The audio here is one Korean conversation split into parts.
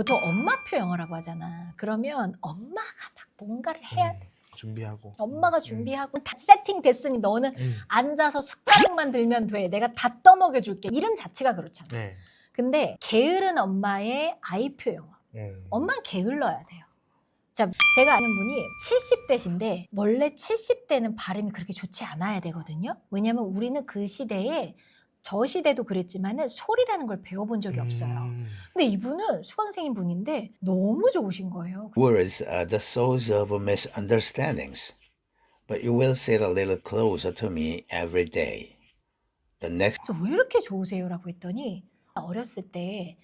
보통 엄마표 영어라고 하잖아. 그러면 엄마가 막 뭔가를 해야 돼. 준비하고. 엄마가 준비하고 다 세팅 됐으니 너는 앉아서 숟가락만 들면 돼. 내가 다 떠먹여 줄게. 이름 자체가 그렇잖아. 네. 근데 게으른 엄마의 아이표 영어. 엄마는 게을러야 돼요. 자, 제가 아는 분이 70대신데 원래 70대는 발음이 그렇게 좋지 않아야 되거든요. 왜냐면 우리는 그 시대에 저 시대도 그랬지만은 소리라는 걸 배워본 적이 없어요. 근데 이분은 수강생인 분인데 너무 좋으신 거예요. Words are the source of misunderstandings, but you will sit a little closer to me every day. The next 그래서 왜 이렇게 좋으세요? 라고 했더니 어렸을 때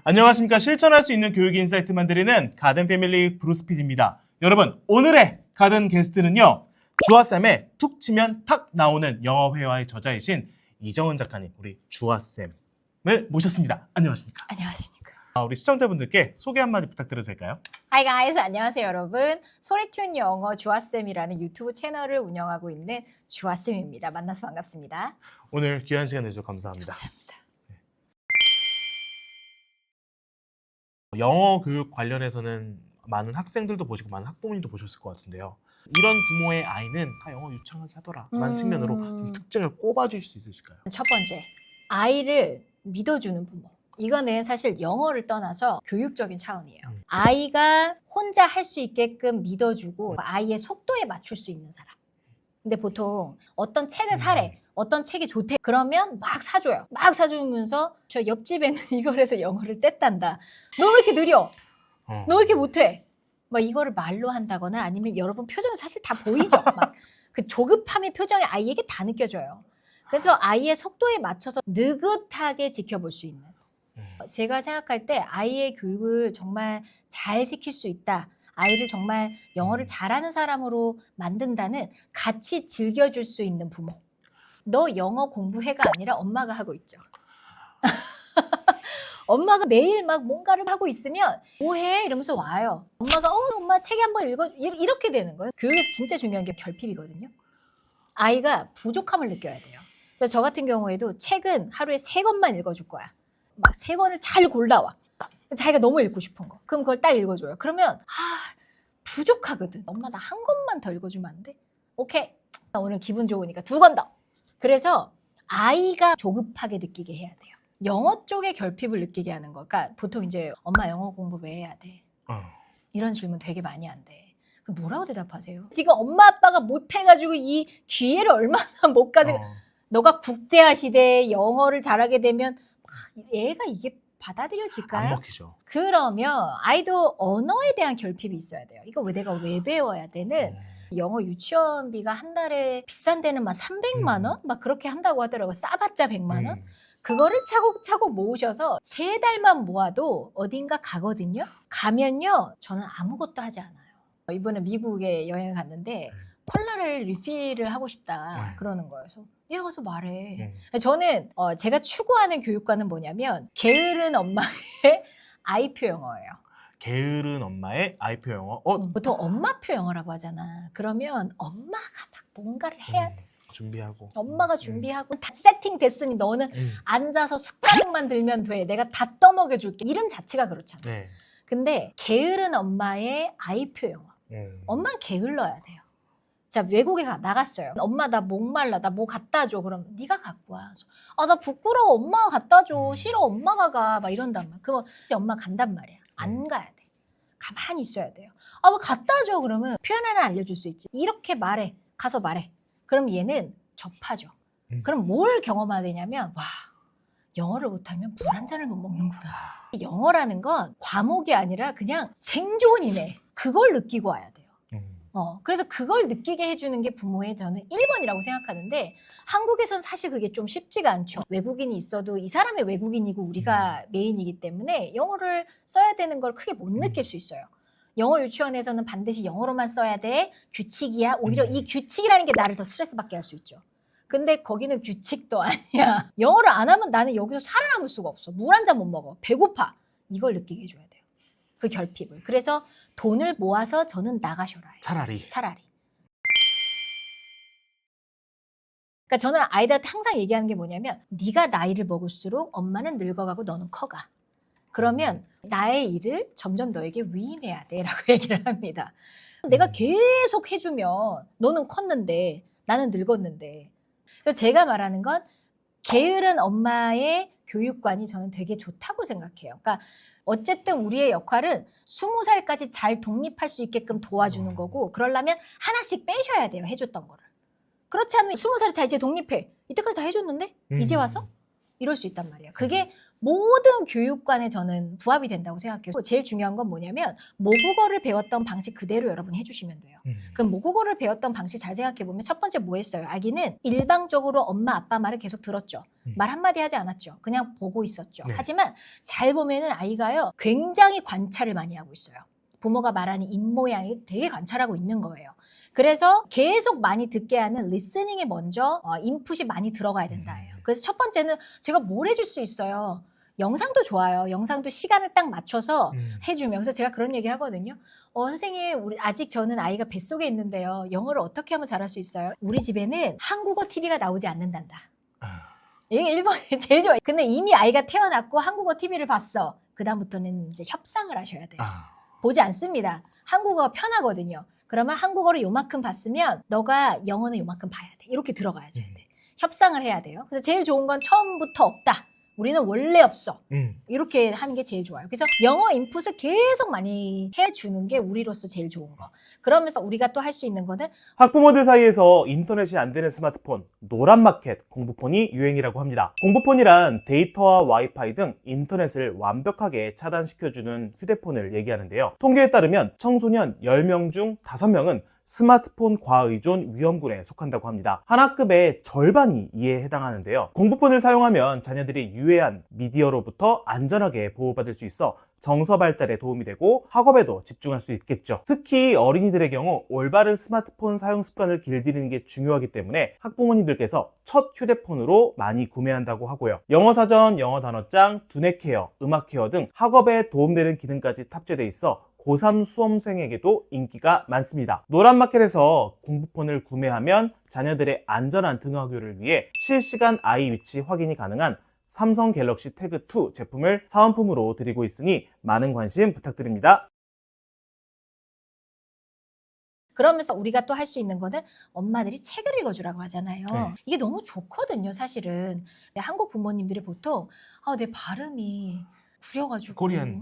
안녕하십니까. 실천할 수 있는 교육 인사이트만 드리는 가든 패밀리 브루스 PD입니다. 여러분, 오늘의 가든 게스트는요. 주아쌤의 툭 치면 탁 나오는 영어 회화의 저자이신 이정은 작가님, 우리 주아쌤을 모셨습니다. 안녕하십니까. 안녕하십니까. 우리 시청자분들께 소개 한마디 부탁드려도 될까요? Hi guys, 안녕하세요 여러분. 소리튠 영어 주아쌤이라는 유튜브 채널을 운영하고 있는 주아쌤입니다. 만나서 반갑습니다. 오늘 귀한 시간 내주셔서 감사합니다. 감사합니다. 영어 교육 관련해서는 많은 학생들도 보시고 많은 학부모님도 보셨을 것 같은데요. 이런 부모의 아이는 다 영어 유창하게 하더라 라는 측면으로 좀 특징을 꼽아주실 수 있으실까요? 첫 번째, 아이를 믿어주는 부모. 이거는 사실 영어를 떠나서 교육적인 차원이에요. 아이가 혼자 할 수 있게끔 믿어주고 아이의 속도에 맞출 수 있는 사람. 근데 보통 어떤 책을 사래. 어떤 책이 좋대. 그러면 막 사줘요. 막 사주면서 저 옆집에는 이걸 해서 영어를 뗐단다. 너 왜 이렇게 느려? 너 왜 이렇게 못해? 막 이거를 말로 한다거나 아니면 여러분 표정이 사실 다 보이죠? 막 그 조급함의 표정이 아이에게 다 느껴져요. 그래서 아이의 속도에 맞춰서 느긋하게 지켜볼 수 있는. 제가 생각할 때 아이의 교육을 정말 잘 시킬 수 있다. 아이를 정말 영어를 잘하는 사람으로 만든다는 같이 즐겨줄 수 있는 부모. 너 영어 공부해가 아니라 엄마가 하고 있죠. 엄마가 매일 막 뭔가를 하고 있으면 뭐해? 이러면서 와요. 엄마가 엄마 책 한번 읽어줘. 이렇게 되는 거예요. 교육에서 진짜 중요한 게 결핍이거든요. 아이가 부족함을 느껴야 돼요. 그래서 저 같은 경우에도 책은 하루에 3권만 읽어줄 거야. 막 3권을 잘 골라와. 자기가 너무 읽고 싶은 거. 그럼 그걸 딱 읽어줘요. 그러면 부족하거든. 엄마 나 한 권만 더 읽어주면 안 돼? 오케이. 나 오늘 기분 좋으니까 2권 더. 그래서 아이가 조급하게 느끼게 해야 돼요. 영어 쪽에 결핍을 느끼게 하는 거. 그러니까 보통 이제 엄마 영어 공부 왜 해야 돼? 이런 질문 되게 많이 한대. 그럼 뭐라고 대답하세요? 지금 엄마 아빠가 못해가지고 이 기회를 얼마나 못 가지고 너가 국제화 시대에 영어를 잘하게 되면 얘가 이게 받아들여질까요? 안 먹히죠. 그러면 아이도 언어에 대한 결핍이 있어야 돼요. 이거 내가 왜 배워야 되는 영어 유치원비가 한 달에 비싼 데는 막 300만 원? 막 그렇게 한다고 하더라고요. 싸봤자 100만 원? 그거를 차곡차곡 모으셔서 3달만 모아도 어딘가 가거든요. 가면요. 저는 아무것도 하지 않아요. 이번에 미국에 여행을 갔는데 콜라를 리필을 하고 싶다 그러는 거예요. 그래서 얘 가서 말해. 저는 제가 추구하는 교육과는 뭐냐면 게으른 엄마의 아이표 영어예요. 게으른 엄마의 아이표 영어. 보통 엄마표 영어라고 하잖아. 그러면 엄마가 막 뭔가를 해야 돼. 준비하고. 엄마가 준비하고 다 세팅 됐으니 너는 앉아서 숟가락만 들면 돼. 내가 다 떠먹여 줄게. 이름 자체가 그렇잖아. 네. 근데 게으른 엄마의 아이표 영어. 엄마는 게을러야 돼요. 자, 외국에 나갔어요. 엄마 나 목말라. 나 뭐 갖다 줘. 그럼 네가 갖고 와. 나 부끄러워. 엄마가 갖다 줘. 싫어. 엄마가 가. 막 이런단 말이야. 그러면 엄마 간단 말이야. 안 가야 돼. 가만히 있어야 돼요. 뭐 갖다 줘. 그러면 표현 하나 알려줄 수 있지. 이렇게 말해. 가서 말해. 그럼 얘는 접하죠. 그럼 뭘 경험하게 되냐면 영어를 못하면 물 한 잔을 못 먹는구나. 영어라는 건 과목이 아니라 그냥 생존이네. 그걸 느끼고 와야 돼요. 그래서 그걸 느끼게 해주는 게 부모의 저는 1번이라고 생각하는데 한국에선 사실 그게 좀 쉽지가 않죠. 외국인이 있어도 이 사람이 외국인이고 우리가 메인이기 때문에 영어를 써야 되는 걸 크게 못 느낄 수 있어요. 영어 유치원에서는 반드시 영어로만 써야 돼. 규칙이야. 오히려 이 규칙이라는 게 나를 더 스트레스 받게 할 수 있죠. 근데 거기는 규칙도 아니야. 영어를 안 하면 나는 여기서 살아남을 수가 없어. 물 한 잔 못 먹어. 배고파. 이걸 느끼게 해줘야 돼요. 그 결핍을. 그래서 돈을 모아서 저는 나가셔라 해요. 차라리. 그러니까 저는 아이들한테 항상 얘기하는 게 뭐냐면 네가 나이를 먹을수록 엄마는 늙어가고 너는 커가. 그러면 나의 일을 점점 너에게 위임해야 돼라고 얘기를 합니다. 내가 계속 해주면 너는 컸는데 나는 늙었는데. 그래서 제가 말하는 건 게으른 엄마의 교육관이 저는 되게 좋다고 생각해요. 그러니까 어쨌든 우리의 역할은 20살까지 잘 독립할 수 있게끔 도와주는 거고 그러려면 하나씩 빼셔야 돼요. 해줬던 거를. 그렇지 않으면 20살에 자 이제 독립해. 이때까지 다 해줬는데? 이제 와서? 이럴 수 있단 말이에요. 그게 모든 교육관에 저는 부합이 된다고 생각해요. 제일 중요한 건 뭐냐면 모국어를 배웠던 방식 그대로 여러분 해주시면 돼요. 그럼 모국어를 배웠던 방식 잘 생각해보면 첫 번째 뭐 했어요? 아기는 일방적으로 엄마 아빠 말을 계속 들었죠. 말 한마디 하지 않았죠. 그냥 보고 있었죠. 네. 하지만 잘 보면은 아이가요 굉장히 관찰을 많이 하고 있어요. 부모가 말하는 입모양이 되게 관찰하고 있는 거예요. 그래서 계속 많이 듣게 하는 리스닝에 먼저 인풋이 많이 들어가야 된다예요. 그래서 첫 번째는 제가 뭘 해줄 수 있어요. 영상도 좋아요. 영상도 시간을 딱 맞춰서 해주면. 그래서 제가 그런 얘기 하거든요. 선생님, 아직 저는 아이가 뱃속에 있는데요. 영어를 어떻게 하면 잘할 수 있어요? 우리 집에는 한국어 TV가 나오지 않는단다. 이게 일본이 제일 좋아요. 근데 이미 아이가 태어났고 한국어 TV를 봤어. 그다음부터는 이제 협상을 하셔야 돼요. 보지 않습니다. 한국어가 편하거든요. 그러면 한국어를 요만큼 봤으면 너가 영어는 요만큼 봐야 돼. 이렇게 들어가야죠. 협상을 해야 돼요. 그래서 제일 좋은 건 처음부터 없다. 우리는 원래 없어. 이렇게 하는 게 제일 좋아요. 그래서 영어 인풋을 계속 많이 해주는 게 우리로서 제일 좋은 거. 그러면서 우리가 또 할 수 있는 거는 학부모들 사이에서 인터넷이 안 되는 스마트폰, 노란 마켓, 공부폰이 유행이라고 합니다. 공부폰이란 데이터와 와이파이 등 인터넷을 완벽하게 차단시켜주는 휴대폰을 얘기하는데요. 통계에 따르면 청소년 10명 중 5명은 스마트폰 과의존 위험군에 속한다고 합니다. 한 학급의 절반이 이에 해당하는데요. 공부폰을 사용하면 자녀들이 유해한 미디어로부터 안전하게 보호받을 수 있어 정서 발달에 도움이 되고 학업에도 집중할 수 있겠죠. 특히 어린이들의 경우 올바른 스마트폰 사용 습관을 길들이는 게 중요하기 때문에 학부모님들께서 첫 휴대폰으로 많이 구매한다고 하고요. 영어 사전, 영어 단어장, 두뇌 케어, 음악 케어 등 학업에 도움되는 기능까지 탑재돼 있어 고3 수험생에게도 인기가 많습니다. 노란마켓에서 공부폰을 구매하면 자녀들의 안전한 등하교를 위해 실시간 아이 위치 확인이 가능한 삼성 갤럭시 태그2 제품을 사은품으로 드리고 있으니 많은 관심 부탁드립니다. 그러면서 우리가 또 할 수 있는 거는 엄마들이 책을 읽어주라고 하잖아요. 네. 이게 너무 좋거든요, 사실은. 한국 부모님들이 보통 내 발음이 구려가지고 코리안.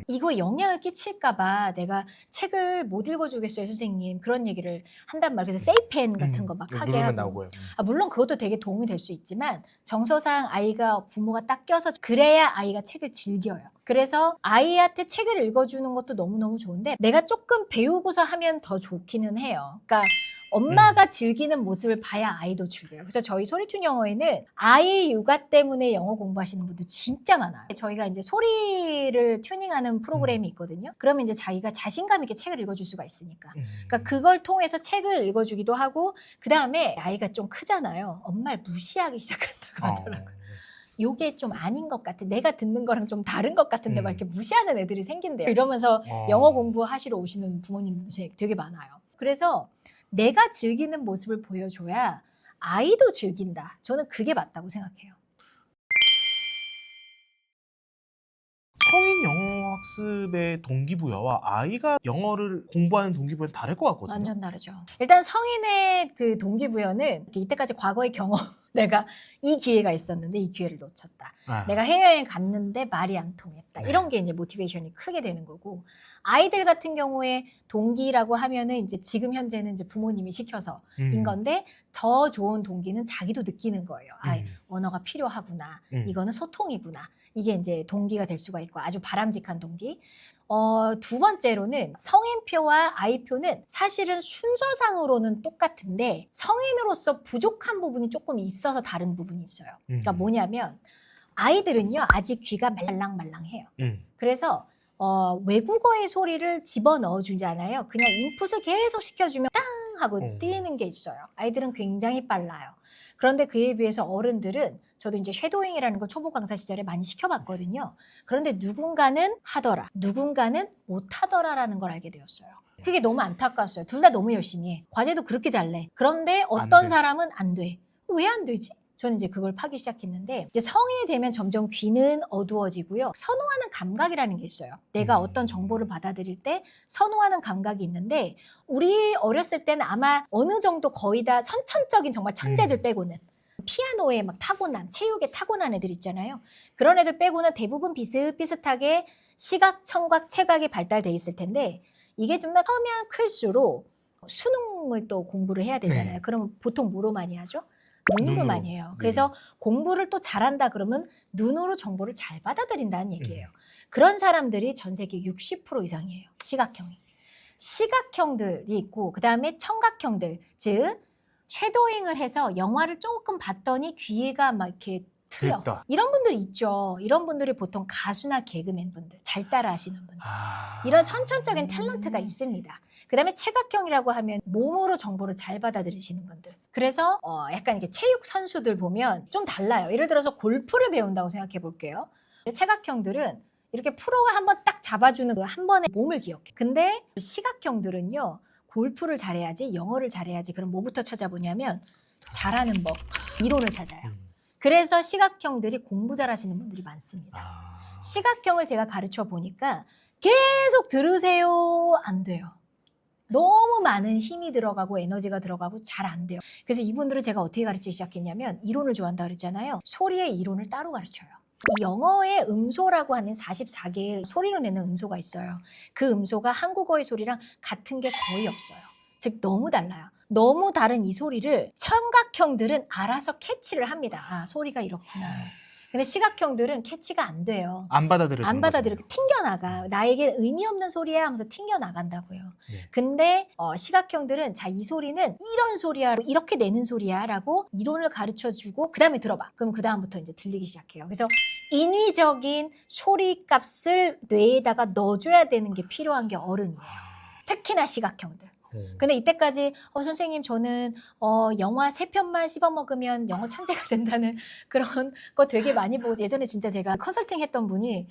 이거 영향을 끼칠까봐 내가 책을 못 읽어주겠어요, 선생님. 그런 얘기를 한단 말이에요. 그래서 세이펜 같은 거 막 하게 누르면 하고. 나오고요. 물론 그것도 되게 도움이 될 수 있지만 정서상 아이가 부모가 딱 껴서 그래야 아이가 책을 즐겨요. 그래서 아이한테 책을 읽어주는 것도 너무너무 좋은데 내가 조금 배우고서 하면 더 좋기는 해요. 그러니까 엄마가 즐기는 모습을 봐야 아이도 즐겨요. 그래서 저희 소리툰 영어에는 아이 육아 때문에 영어 공부하시는 분들 진짜 많아요. 저희가 이제 소리를 튜닝하는 프로그램이 있거든요. 그러면 이제 자기가 자신감 있게 책을 읽어줄 수가 있으니까. 그러니까 그걸 통해서 책을 읽어주기도 하고 그 다음에 아이가 좀 크잖아요. 엄마를 무시하기 시작한다고 하더라고요. 요게 좀 아닌 것 같아. 내가 듣는 거랑 좀 다른 것 같은데 막 이렇게 무시하는 애들이 생긴대요. 이러면서 영어 공부하시러 오시는 부모님들도 되게 많아요. 그래서 내가 즐기는 모습을 보여줘야 아이도 즐긴다. 저는 그게 맞다고 생각해요. 성인 영어 학습의 동기부여와 아이가 영어를 공부하는 동기부여는 다를 것 같거든요. 완전 다르죠. 일단 성인의 그 동기부여는 이때까지 과거의 경험, 내가 이 기회가 있었는데 이 기회를 놓쳤다. 내가 해외여행 갔는데 말이 안 통했다. 이런 게 이제 모티베이션이 크게 되는 거고, 아이들 같은 경우에 동기라고 하면은 이제 지금 현재는 이제 부모님이 시켜서인 건데 더 좋은 동기는 자기도 느끼는 거예요. 언어가 필요하구나. 이거는 소통이구나. 이게 이제 동기가 될 수가 있고 아주 바람직한 동기. 두 번째로는 성인표와 아이표는 사실은 순서상으로는 똑같은데 성인으로서 부족한 부분이 조금 있어서 다른 부분이 있어요. 그러니까 뭐냐면 아이들은요 아직 귀가 말랑말랑해요. 그래서 외국어의 소리를 집어넣어 주잖아요. 그냥 인풋을 계속 시켜주면 땅 하고 뛰는 게 있어요. 아이들은 굉장히 빨라요. 그런데 그에 비해서 어른들은 저도 이제 쉐도잉이라는 걸 초보 강사 시절에 많이 시켜봤거든요. 그런데 누군가는 하더라, 누군가는 못하더라라는 걸 알게 되었어요. 그게 너무 안타까웠어요. 둘 다 너무 열심히 해. 과제도 그렇게 잘 내. 그런데 어떤 돼. 사람은 안 돼. 왜 안 되지? 저는 이제 그걸 파기 시작했는데 이제 성인이 되면 점점 귀는 어두워지고요. 선호하는 감각이라는 게 있어요. 내가 어떤 정보를 받아들일 때 선호하는 감각이 있는데 우리 어렸을 때는 아마 어느 정도 거의 다 선천적인 정말 천재들 빼고는 피아노에 막 타고난, 체육에 타고난 애들 있잖아요. 그런 애들 빼고는 대부분 비슷비슷하게 시각, 청각, 체각이 발달돼 있을 텐데 이게 좀 더 크면 클수록 수능을 또 공부를 해야 되잖아요. 그러면 보통 뭐로 많이 하죠? 눈으로 많이 해요. 그래서 공부를 또 잘한다 그러면 눈으로 정보를 잘 받아들인다는 얘기예요. 그런 사람들이 전 세계 60% 이상이에요. 시각형이. 시각형들이 있고 그다음에 청각형들, 즉 쉐도잉을 해서 영화를 조금 봤더니 귀가 막 이렇게 트여. 됐다. 이런 분들 있죠. 이런 분들이 보통 가수나 개그맨 분들, 잘 따라하시는 분들. 이런 선천적인 탤런트가 있습니다. 그다음에 체각형이라고 하면 몸으로 정보를 잘 받아들이시는 분들. 그래서 약간 이렇게 체육 선수들 보면 좀 달라요. 예를 들어서 골프를 배운다고 생각해 볼게요. 체각형들은 이렇게 프로가 한번 딱 잡아주는 그 한 번의 몸을 기억해. 근데 시각형들은요. 골프를 잘해야지, 영어를 잘해야지. 그럼 뭐부터 찾아보냐면 잘하는 법, 이론을 찾아요. 그래서 시각형들이 공부 잘하시는 분들이 많습니다. 시각형을 제가 가르쳐 보니까 계속 들으세요. 안 돼요. 너무 많은 힘이 들어가고 에너지가 들어가고 잘 안 돼요. 그래서 이분들을 제가 어떻게 가르치기 시작했냐면 이론을 좋아한다 그랬잖아요. 소리의 이론을 따로 가르쳐요. 이 영어의 음소라고 하는 44개의 소리로 내는 음소가 있어요. 그 음소가 한국어의 소리랑 같은 게 거의 없어요. 즉 너무 달라요. 너무 다른 이 소리를 청각형들은 알아서 캐치를 합니다. 아, 소리가 이렇구나. 근데 시각형들은 캐치가 안 돼요. 안 받아들여지는 안 받아들이고 튕겨나가. 나에게 의미 없는 소리야 하면서 튕겨나간다고요. 근데 시각형들은 자, 이 소리는 이런 소리야, 이렇게 내는 소리야 라고 이론을 가르쳐주고 그 다음에 들어봐. 그럼 그 다음부터 이제 들리기 시작해요. 그래서 인위적인 소리 값을 뇌에다가 넣어줘야 되는 게 필요한 게 어른이에요. 특히나 시각형들. 근데 이때까지 선생님 저는 영화 3편만 씹어먹으면 영어 천재가 된다는 그런 거 되게 많이 보고 예전에 진짜 제가 컨설팅 했던 분이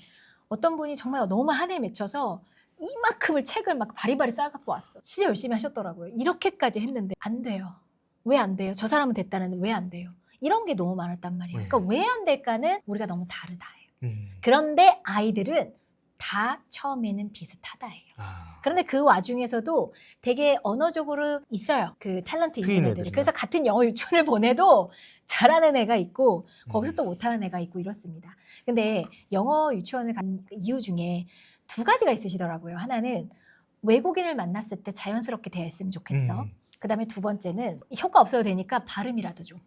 어떤 분이 정말 너무 한해 맺혀서 이만큼을 책을 막 바리바리 싸갖고 왔어. 진짜 열심히 하셨더라고요. 이렇게까지 했는데 안 돼요. 왜 안 돼요? 저 사람은 됐다는데 왜 안 돼요? 이런 게 너무 많았단 말이에요. 그러니까 왜 안 될까는 우리가 너무 다르다예요. 그런데 아이들은 다 처음에는 비슷하다예요. 그런데 그 와중에서도 되게 언어적으로 있어요. 그 탤런트 있는 애들이. 그래서 같은 영어 유치원을 보내도 잘하는 애가 있고 거기서 또 못하는 애가 있고 이렇습니다. 근데 영어 유치원을 간 이유 중에 2가지가 있으시더라고요. 하나는 외국인을 만났을 때 자연스럽게 대했으면 좋겠어. 그 다음에 2번째는 효과 없어도 되니까 발음이라도 좀.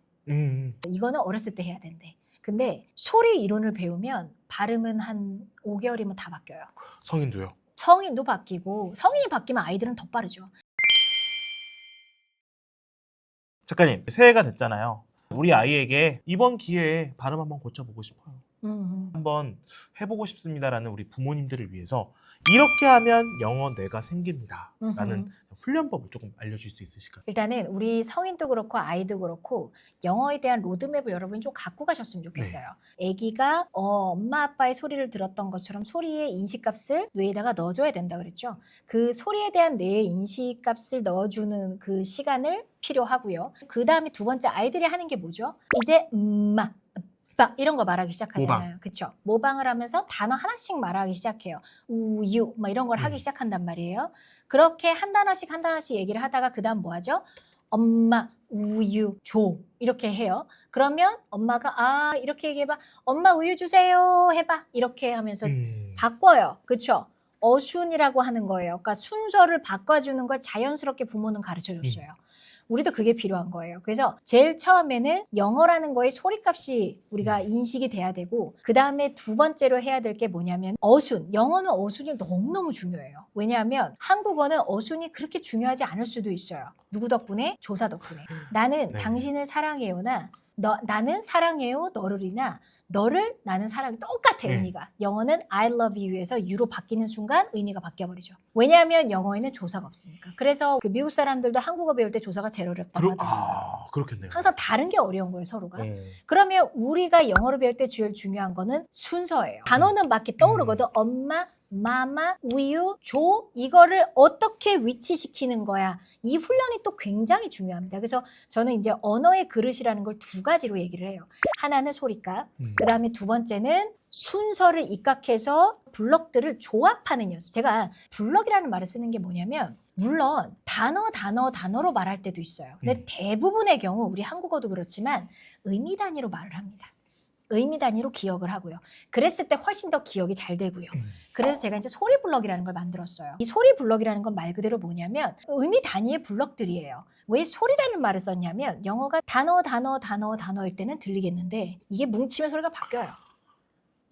이거는 어렸을 때 해야 된대. 근데 소리 이론을 배우면 발음은 한 5개월이면 다 바뀌어요. 성인도요? 성인도 바뀌고 성인이 바뀌면 아이들은 더 빠르죠. 작가님, 새해가 됐잖아요. 우리 아이에게 이번 기회에 발음 한번 고쳐보고 싶어요. 한번 해보고 싶습니다라는 우리 부모님들을 위해서 이렇게 하면 영어 뇌가 생깁니다 라는 훈련법을 조금 알려줄 수 있으실까요? 일단은 우리 성인도 그렇고 아이도 그렇고 영어에 대한 로드맵을 여러분이 좀 갖고 가셨으면 좋겠어요. 아기가 엄마 아빠의 소리를 들었던 것처럼 소리의 인식값을 뇌에다가 넣어줘야 된다 그랬죠. 그 소리에 대한 뇌의 인식값을 넣어주는 그 시간을 필요하고요. 그 다음에 2번째 아이들이 하는 게 뭐죠? 이제 이런 거 말하기 시작하잖아요. 그렇죠? 모방을 하면서 단어 하나씩 말하기 시작해요. 우유 막 이런 걸 하기 시작한단 말이에요. 그렇게 한 단어씩 한 단어씩 얘기를 하다가 그 다음 뭐 하죠? 엄마 우유 줘 이렇게 해요. 그러면 엄마가 이렇게 얘기해봐. 엄마 우유 주세요 해봐. 이렇게 하면서 바꿔요. 그렇죠? 어순이라고 하는 거예요. 그러니까 순서를 바꿔주는 걸 자연스럽게 부모는 가르쳐줬어요. 우리도 그게 필요한 거예요. 그래서 제일 처음에는 영어라는 거의 소리값이 우리가 인식이 돼야 되고 그 다음에 2번째로 해야 될 게 뭐냐면 어순. 영어는 어순이 너무너무 중요해요. 왜냐하면 한국어는 어순이 그렇게 중요하지 않을 수도 있어요. 누구 덕분에? 조사 덕분에. 나는 당신을 사랑해요나 나는 사랑해요 너를이나 너를 나는 사랑해 똑같아 네. 의미가. 영어는 I love you에서 you로 바뀌는 순간 의미가 바뀌어버리죠. 왜냐하면 영어에는 조사가 없으니까. 그래서 그 미국 사람들도 한국어 배울 때 조사가 제일 어렵다고 하더라고요. 그렇겠네요. 항상 다른 게 어려운 거예요 서로가. 네. 그러면 우리가 영어를 배울 때 제일 중요한 거는 순서예요. 단어는 막 이렇게 떠오르거든. 엄마, 마마, 우유, 조 이거를 어떻게 위치시키는 거야. 이 훈련이 또 굉장히 중요합니다. 그래서 저는 이제 언어의 그릇이라는 걸 두 가지로 얘기를 해요. 하나는 소리값, 그 다음에 두 번째는 순서를 입각해서 블럭들을 조합하는 연습. 제가 블럭이라는 말을 쓰는 게 뭐냐면 물론 단어로 말할 때도 있어요. 근데 대부분의 경우 우리 한국어도 그렇지만 의미 단위로 말을 합니다. 의미 단위로 기억을 하고요. 그랬을 때 훨씬 더 기억이 잘 되고요. 그래서 제가 이제 소리 블럭이라는 걸 만들었어요. 이 소리 블럭이라는 건 말 그대로 뭐냐면 의미 단위의 블럭들이에요. 왜 소리라는 말을 썼냐면 영어가 단어일 때는 들리겠는데 이게 뭉치면 소리가 바뀌어요.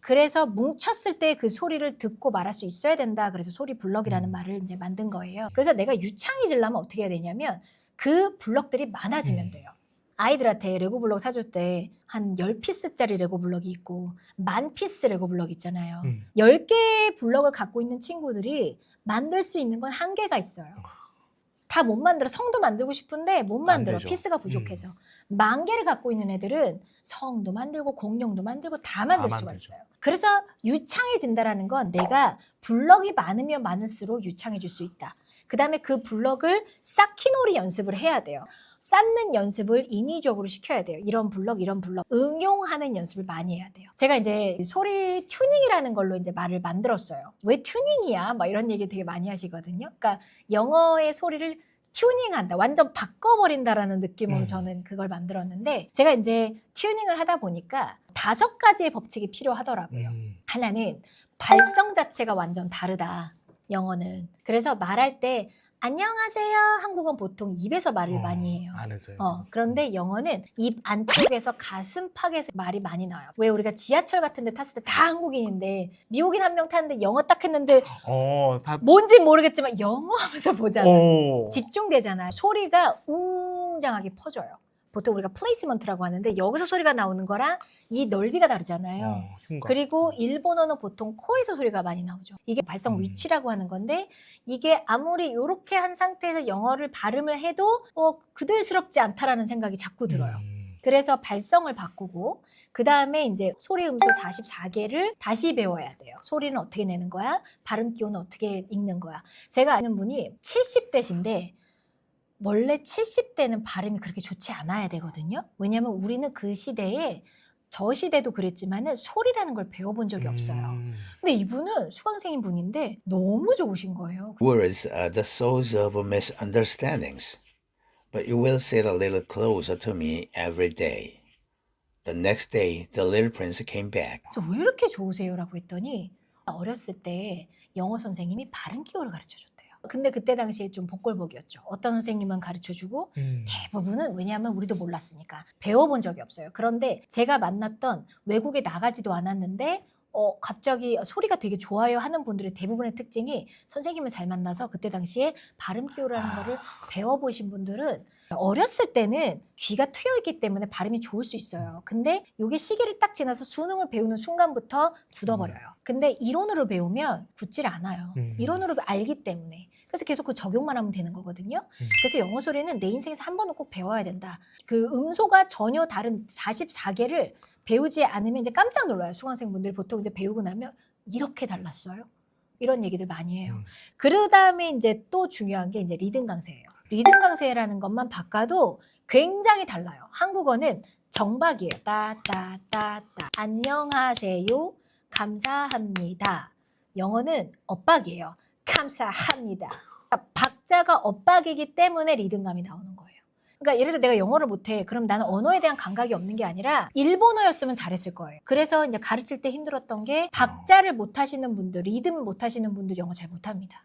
그래서 뭉쳤을 때 그 소리를 듣고 말할 수 있어야 된다. 그래서 소리 블럭이라는 말을 이제 만든 거예요. 그래서 내가 유창해지려면 어떻게 해야 되냐면 그 블럭들이 많아지면 돼요. 아이들한테 레고 블럭 사줄 때 한 10피스짜리 레고 블럭이 있고 10,000피스 레고 블럭 있잖아요. 10개의 블럭을 갖고 있는 친구들이 만들 수 있는 건 한계가 있어요. 다 못 만들어. 성도 만들고 싶은데 못 만들어. 되죠. 피스가 부족해서. 10,000개를 갖고 있는 애들은 성도 만들고 공룡도 만들고 다 만들 수가 만들죠. 있어요. 그래서 유창해진다라는 건 내가 블럭이 많으면 많을수록 유창해질 수 있다. 그 다음에 그 블럭을 쌓기놀이 연습을 해야 돼요. 쌓는 연습을 인위적으로 시켜야 돼요. 이런 블럭 응용하는 연습을 많이 해야 돼요. 제가 이제 소리 튜닝이라는 걸로 이제 말을 만들었어요. 왜 튜닝이야? 막 이런 얘기 되게 많이 하시거든요. 그러니까 영어의 소리를 튜닝한다. 완전 바꿔버린다라는 느낌으로 저는 그걸 만들었는데 제가 이제 튜닝을 하다 보니까 5가지의 법칙이 필요하더라고요. 하나는 발성 자체가 완전 다르다. 영어는. 그래서 말할 때 안녕하세요. 한국은 보통 입에서 말을 많이 해요. 안에서요. 그런데 영어는 입 안쪽에서 가슴팍에서 말이 많이 나와요. 왜 우리가 지하철 같은 데 탔을 때 다 한국인인데 미국인 한 명 탔는데 영어 딱 했는데 뭔지 모르겠지만 영어 하면서 보잖아요. 집중되잖아요. 소리가 웅장하게 퍼져요. 보통 우리가 플레이스먼트라고 하는데 여기서 소리가 나오는 거랑 이 넓이가 다르잖아요. 그리고 일본어는 보통 코에서 소리가 많이 나오죠. 이게 발성 위치라고 하는 건데 이게 아무리 이렇게 한 상태에서 영어를 발음을 해도 그들스럽지 않다라는 생각이 자꾸 들어요. 그래서 발성을 바꾸고 그 다음에 이제 소리 음소 44개를 다시 배워야 돼요. 소리는 어떻게 내는 거야? 발음 기호는 어떻게 읽는 거야? 제가 아는 분이 70대신데 원래 70대는 발음이 그렇게 좋지 않아야 되거든요. 왜냐하면 우리는 그 시대에 저 시대도 그랬지만은 소리라는 걸 배워본 적이 없어요. 근데 이분은 수강생인 분인데 너무 좋으신 거예요. Words are the source of misunderstandings, but you will sit a little closer to me every day. The next day, the little prince came back. 그래서 왜 이렇게 좋으세요? 라고 했더니 어렸을 때 영어 선생님이 발음 기호를 가르쳐줬대요. 근데 그때 당시에 좀 복골복이었죠. 어떤 선생님은 가르쳐주고 대부분은 왜냐하면 우리도 몰랐으니까 배워본 적이 없어요. 그런데 제가 만났던 외국에 나가지도 않았는데 갑자기 소리가 되게 좋아요 하는 분들의 대부분의 특징이 선생님을 잘 만나서 그때 당시에 발음 기호라는 거를 배워보신 분들은 어렸을 때는 귀가 트여있기 때문에 발음이 좋을 수 있어요. 근데 이게 시기를 딱 지나서 수능을 배우는 순간부터 굳어버려요. 근데 이론으로 배우면 굳질 않아요. 이론으로 알기 때문에. 그래서 계속 그 적용만 하면 되는 거거든요. 그래서 영어 소리는 내 인생에서 한 번은 꼭 배워야 된다. 그 음소가 전혀 다른 44개를 배우지 않으면 이제 깜짝 놀라요. 수강생분들이 보통 이제 배우고 나면 이렇게 달랐어요? 이런 얘기들 많이 해요. 그 다음에 이제 또 중요한 게 이제 리듬 강세예요. 리듬 강세라는 것만 바꿔도 굉장히 달라요. 한국어는 정박이에요. 따따따따. 안녕하세요. 감사합니다. 영어는 엇박이에요. 감사합니다. 그러니까 박자가 엇박이기 때문에 리듬감이 나오는 거예요. 그러니까 예를 들어 내가 영어를 못해. 그럼 나는 언어에 대한 감각이 없는 게 아니라 일본어였으면 잘했을 거예요. 그래서 이제 가르칠 때 힘들었던 게 박자를 못하시는 분들, 리듬을 못하시는 분들 영어 잘 못합니다.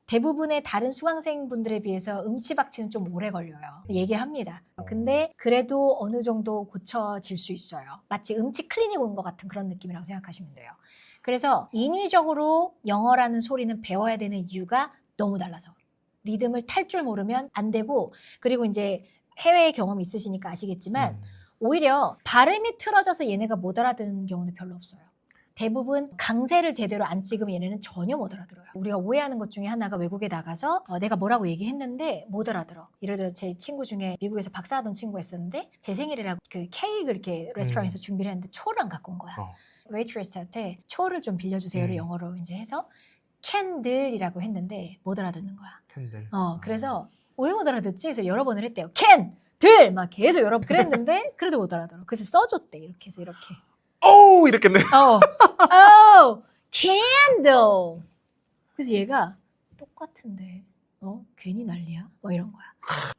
대부분의 다른 수강생분들에 비해서 음치박치는 좀 오래 걸려요. 얘기합니다. 근데 그래도 어느 정도 고쳐질 수 있어요. 마치 음치 클리닉 온 것 같은 그런 느낌이라고 생각하시면 돼요. 그래서 인위적으로 영어라는 소리는 배워야 되는 이유가 너무 달라서. 리듬을 탈 줄 모르면 안 되고, 그리고 이제 해외 경험이 있으시니까 아시겠지만 오히려 발음이 틀어져서 얘네가 못 알아듣는 경우는 별로 없어요. 대부분 강세를 제대로 안 찍으면 얘네는 전혀 못 알아들어요. 우리가 오해하는 것 중에 하나가 외국에 나가서 내가 뭐라고 얘기했는데 못 알아들어. 예를 들어 제 친구 중에 미국에서 박사하던 친구가 있었는데 제 생일이라고 그 케이크를 이렇게 레스토랑에서 준비를 했는데 초를 안 갖고 온 거야. 웨이트레스한테 초를 좀 빌려주세요를 영어로 이제 해서 캔들이라고 했는데 못 알아듣는 거야. 캔들. 그래서 왜 못 알아듣지? 그래서 여러 번을 했대요. 캔들 막 계속 여러 번 그랬는데 그래도 못 알아들어. 그래서 써줬대. 이렇게 해서 이렇게. 오 이렇게 네. candle. 그래서 얘가 똑같은데, 괜히 난리야? 뭐 이런 거야.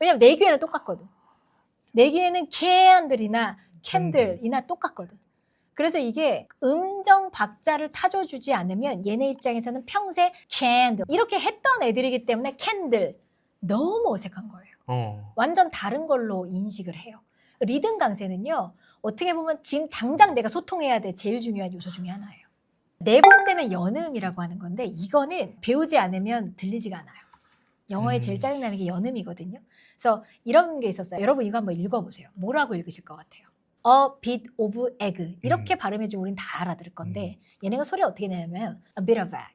왜냐면 내 귀에는 똑같거든. 내 귀에는 candle이나 candle이나 똑같거든. 그래서 이게 음정 박자를 타줘주지 않으면 얘네 입장에서는 평생 candle 이렇게 했던 애들이기 때문에 candle 너무 어색한 거예요. 완전 다른 걸로 인식을 해요. 리듬 강세는요. 어떻게 보면 지금 당장 내가 소통해야 될 제일 중요한 요소 중에 하나예요. 네 번째는 연음이라고 하는 건데 이거는 배우지 않으면 들리지가 않아요. 영어에 제일 짜증나는 게 연음이거든요. 그래서 이런 게 있었어요. 여러분 이거 한번 읽어보세요. 뭐라고 읽으실 것 같아요? A bit of egg 이렇게 발음해주면 우린 다 알아들을 건데 얘네가 소리를 어떻게 내냐면 a bit of egg.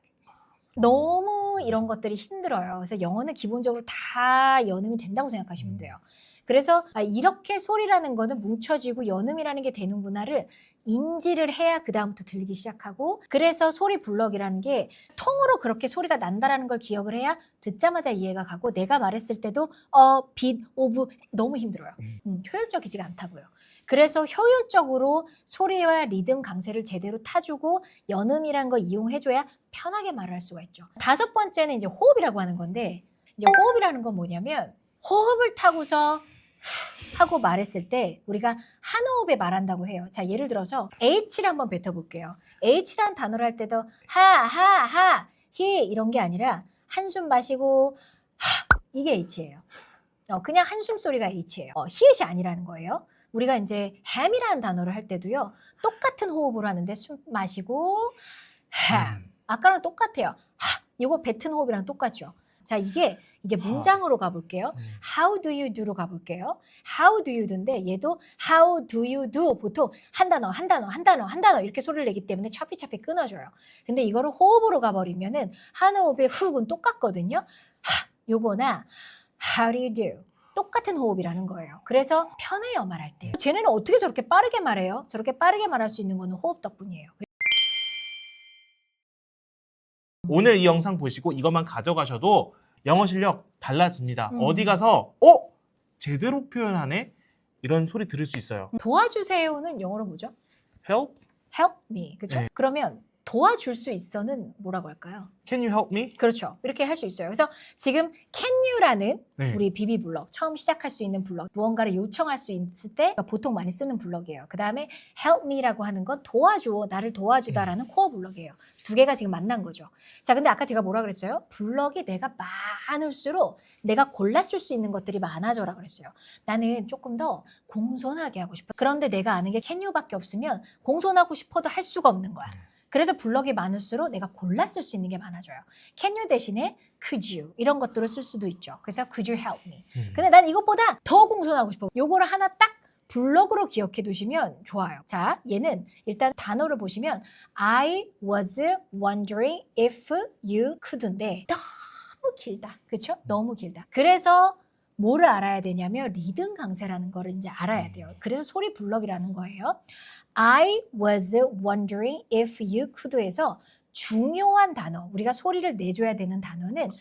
너무 이런 것들이 힘들어요. 그래서 영어는 기본적으로 다 연음이 된다고 생각하시면 돼요. 그래서 이렇게 소리라는 거는 뭉쳐지고 연음이라는 게 되는구나를 인지를 해야 그 다음부터 들리기 시작하고 그래서 소리 블럭이라는 게 통으로 그렇게 소리가 난다라는 걸 기억을 해야 듣자마자 이해가 가고 내가 말했을 때도 bit of 너무 힘들어요. 효율적이지가 않다고요. 그래서 효율적으로 소리와 리듬 강세를 제대로 타주고 연음이라는 걸 이용해줘야 편하게 말을 할 수가 있죠. 다섯 번째는 이제 호흡이라고 하는 건데 이제 호흡이라는 건 뭐냐면 호흡을 타고서 하고 말했을 때 우리가 한 호흡에 말한다고 해요. 자, 예를 들어서 H를 한번 뱉어볼게요. H라는 단어를 할 때도 하, 히 이런 게 아니라 한숨 마시고 이게 H예요. 그냥 한숨 소리가 H예요. 히읗이 아니라는 거예요. 우리가 이제 ham이라는 단어를 할 때도요. 똑같은 호흡으로 하는데 숨 마시고 ham. 아까랑 똑같아요. 이거 뱉은 호흡이랑 똑같죠. 자, 이게 이제 문장으로 가볼게요. How do you do로 가볼게요. How do you do인데 얘도 how do you do 보통 한 단어 이렇게 소리를 내기 때문에 차피차피 끊어져요. 근데 이거를 호흡으로 가버리면은 한 호흡의 훅은 똑같거든요. 요거나 how do you do 똑같은 호흡이라는 거예요. 그래서 편해요 말할 때. 쟤네는 어떻게 저렇게 빠르게 말해요? 저렇게 빠르게 말할 수 있는 거는 호흡 덕분이에요. 오늘 이 영상 보시고 이것만 가져가셔도 영어 실력 달라집니다. 어디 가서 제대로 표현하네? 이런 소리 들을 수 있어요. 도와주세요는 영어로 뭐죠? Help? Help me. 그렇죠? 네. 그러면 도와줄 수 있어는 뭐라고 할까요? Can you help me? 그렇죠. 이렇게 할 수 있어요. 그래서 지금 can you라는 네. 우리 비비 블럭, 처음 시작할 수 있는 블럭, 무언가를 요청할 수 있을 때 보통 많이 쓰는 블럭이에요. 그 다음에 help me라고 하는 건 도와줘, 나를 도와주다라는 코어 블럭이에요. 두 개가 지금 만난 거죠. 자, 근데 아까 제가 뭐라 그랬어요? 블럭이 내가 많을수록 내가 골라 쓸 수 있는 것들이 많아져라 그랬어요. 나는 조금 더 공손하게 하고 싶어. 그런데 내가 아는 게 can you밖에 없으면 공손하고 싶어도 할 수가 없는 거야. 그래서 블럭이 많을수록 내가 골라 쓸 수 있는 게 많아져요. Can you 대신에 could you 이런 것들을 쓸 수도 있죠. 그래서 could you help me. 근데 난 이것보다 더 공손하고 싶어. 요거를 하나 딱 블럭으로 기억해 두시면 좋아요. 자, 얘는 일단 단어를 보시면 I was wondering if you could인데 너무 길다. 그렇죠? 너무 길다. 그래서 뭐를 알아야 되냐면 리듬 강세라는 거를 이제 알아야 돼요. 그래서 소리 블럭이라는 거예요. I was wondering if you could에서 중요한 단어, 우리가 소리를 내줘야 되는 단어는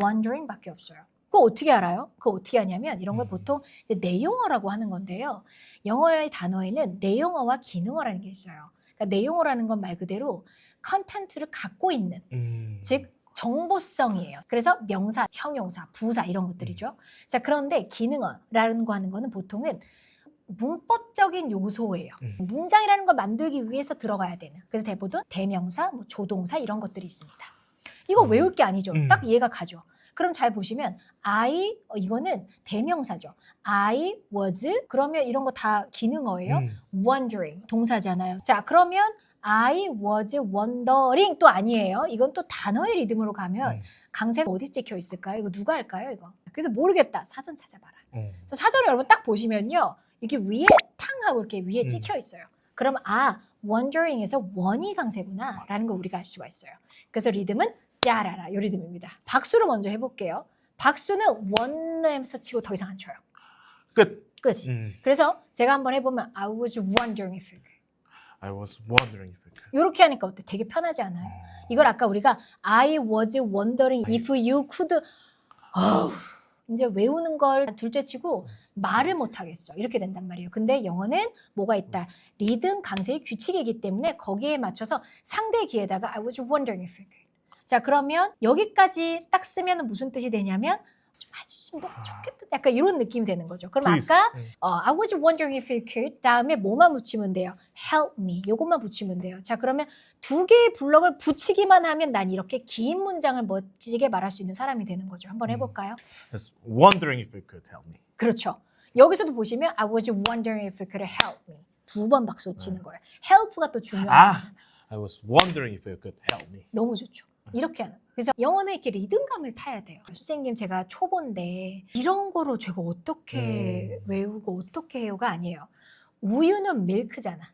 wondering 밖에 없어요. 그거 어떻게 알아요? 그거 어떻게 하냐면 이런 걸 보통 이제 내용어라고 하는 건데요. 영어의 단어에는 내용어와 기능어라는 게 있어요. 그러니까 내용어라는 건 말 그대로 컨텐츠를 갖고 있는, 즉 정보성이에요. 그래서 명사, 형용사, 부사 이런 것들이죠. 자, 그런데 기능어라는 거 하는 거는 보통은 문법적인 요소예요. 문장이라는 걸 만들기 위해서 들어가야 되는. 그래서 대부분 대명사, 뭐 조동사 이런 것들이 있습니다. 이거 외울 게 아니죠. 딱 이해가 가죠. 그럼 잘 보시면 I 이거는 대명사죠. I was 그러면 이런 거 다 기능어예요. wondering 동사잖아요. 자, 그러면 I was wondering 또 아니에요. 이건 또 단어의 리듬으로 가면 강세가 어디 찍혀 있을까요? 이거 누가 할까요? 이거. 그래서 모르겠다. 사전 찾아봐라. 그래서 사전을 여러분 딱 보시면요. 이렇게 위에 탕 하고 이렇게 위에 찍혀 있어요. 그럼 wondering에서 원이 강세구나 라는 걸 우리가 알 수가 있어요. 그래서 리듬은 야라라 이 리듬입니다. 박수로 먼저 해볼게요. 박수는 원에서 치고 더 이상 안 쳐요. 끝. 끝이. 그래서 제가 한번 해보면 I was wondering if you could. I was wondering if you could. 이렇게 하니까 어때? 되게 편하지 않아요? 이걸 아까 우리가 I was wondering if you could. 이제 외우는 걸 둘째 치고 말을 못 하겠어. 이렇게 된단 말이에요. 근데 영어는 뭐가 있다? 리듬 강세의 규칙이기 때문에 거기에 맞춰서 상대 귀에다가 I was wondering if you could. 자, 그러면 여기까지 딱 쓰면 무슨 뜻이 되냐면 좀 해주시면 너무 좋겠다. 약간 이런 느낌이 되는 거죠. 그럼 Please. 아까 I was wondering if you could 다음에 뭐만 붙이면 돼요? Help me. 요것만 붙이면 돼요. 자, 그러면 두 개의 블럭을 붙이기만 하면 난 이렇게 긴 문장을 멋지게 말할 수 있는 사람이 되는 거죠. 한번 해볼까요? Just wondering if you could help me. 그렇죠. 여기서도 보시면 I was wondering if you could help me. 두 번 박수 치는 거예요. help가 또 중요한 거잖아요. I was wondering if you could help me. 너무 좋죠. 이렇게 하는 거예요. 그래서 영어는 이렇게 리듬감을 타야 돼요. 선생님 제가 초보인데 이런 거로 제가 어떻게 외우고 어떻게 해요가 아니에요. 우유는 밀크잖아.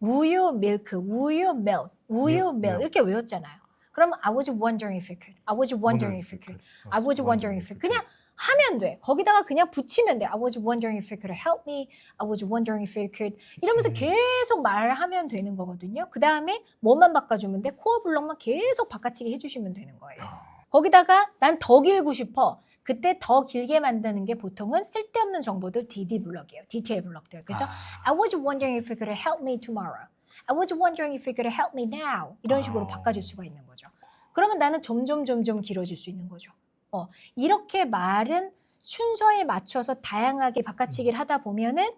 우유 밀크, 우유 milk, 우유 milk 이렇게 외웠잖아요. 그러면 I was wondering if you could. I was wondering if you could. I was wondering if you could. 그냥 하면 돼. 거기다가 그냥 붙이면 돼. I was wondering if you could help me. I was wondering if you could. 이러면서 계속 말하면 되는 거거든요. 그 다음에 뭐만 바꿔주면 돼? 코어 블럭만 계속 바꿔치기 해주시면 되는 거예요. 거기다가 난 더 길고 싶어. 그때 더 길게 만드는 게 보통은 쓸데없는 정보들 DD 블럭이에요. 디테일 블럭들. 그래서 I was wondering if you could help me tomorrow. I was wondering if you could help me now. 이런 식으로 바꿔줄 수가 있는 거죠. 그러면 나는 점점 길어질 수 있는 거죠. 이렇게 말은 순서에 맞춰서 다양하게 바꿔치기를 하다 보면은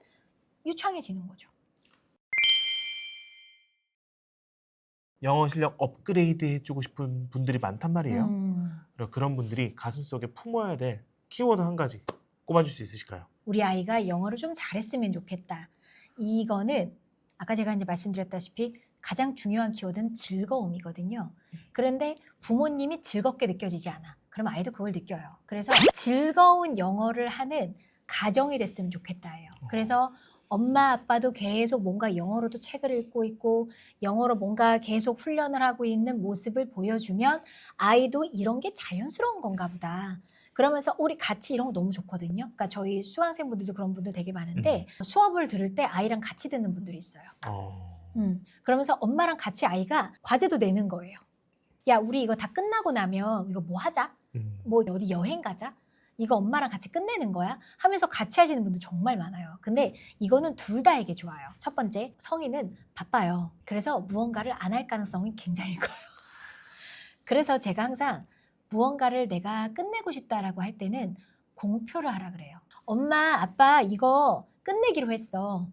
유창해지는 거죠. 영어 실력 업그레이드 해주고 싶은 분들이 많단 말이에요. 그리고 그런 분들이 가슴속에 품어야 될 키워드 한 가지 꼽아줄 수 있으실까요? 우리 아이가 영어를 좀 잘했으면 좋겠다. 이거는 아까 제가 이제 말씀드렸다시피 가장 중요한 키워드는 즐거움이거든요. 그런데 부모님이 즐겁게 느껴지지 않아. 그럼 아이도 그걸 느껴요. 그래서 즐거운 영어를 하는 가정이 됐으면 좋겠다예요. 그래서 엄마 아빠도 계속 뭔가 영어로도 책을 읽고 있고 영어로 뭔가 계속 훈련을 하고 있는 모습을 보여주면 아이도 이런 게 자연스러운 건가 보다. 그러면서 우리 같이 이런 거 너무 좋거든요. 그러니까 저희 수강생분들도 그런 분들 되게 많은데 수업을 들을 때 아이랑 같이 듣는 분들이 있어요. 그러면서 엄마랑 같이 아이가 과제도 내는 거예요. 야, 우리 이거 다 끝나고 나면 이거 뭐 하자? 뭐 어디 여행 가자? 이거 엄마랑 같이 끝내는 거야? 하면서 같이 하시는 분들 정말 많아요. 근데 이거는 둘 다에게 좋아요. 첫 번째, 성인은 바빠요. 그래서 무언가를 안 할 가능성이 굉장히 커요. 그래서 제가 항상 무언가를 내가 끝내고 싶다라고 할 때는 공표를 하라 그래요. 엄마, 아빠 이거 끝내기로 했어.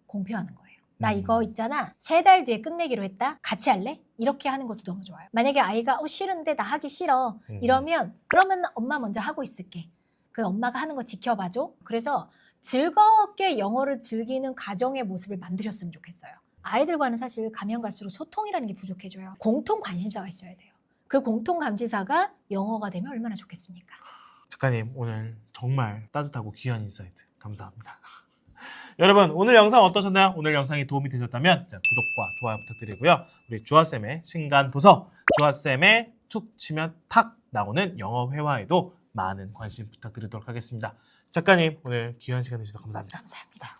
공표하는 거예요. 나 이거 있잖아. 3달 뒤에 끝내기로 했다. 같이 할래? 이렇게 하는 것도 너무 좋아요. 만약에 아이가 싫은데 나 하기 싫어. 이러면 그러면 엄마 먼저 하고 있을게. 그 엄마가 하는 거 지켜봐줘. 그래서 즐겁게 영어를 즐기는 가정의 모습을 만드셨으면 좋겠어요. 아이들과는 사실 가면 갈수록 소통이라는 게 부족해져요. 공통 관심사가 있어야 돼요. 그 공통 감시사가 영어가 되면 얼마나 좋겠습니까? 작가님 오늘 정말 따뜻하고 귀한 인사이트 감사합니다. 여러분 오늘 영상 어떠셨나요? 오늘 영상이 도움이 되셨다면 구독과 좋아요 부탁드리고요. 우리 주아쌤의 신간도서 주아쌤의 툭 치면 탁 나오는 영어 회화에도 많은 관심 부탁드리도록 하겠습니다. 작가님 오늘 귀한 시간 내주셔서 감사합니다. 감사합니다.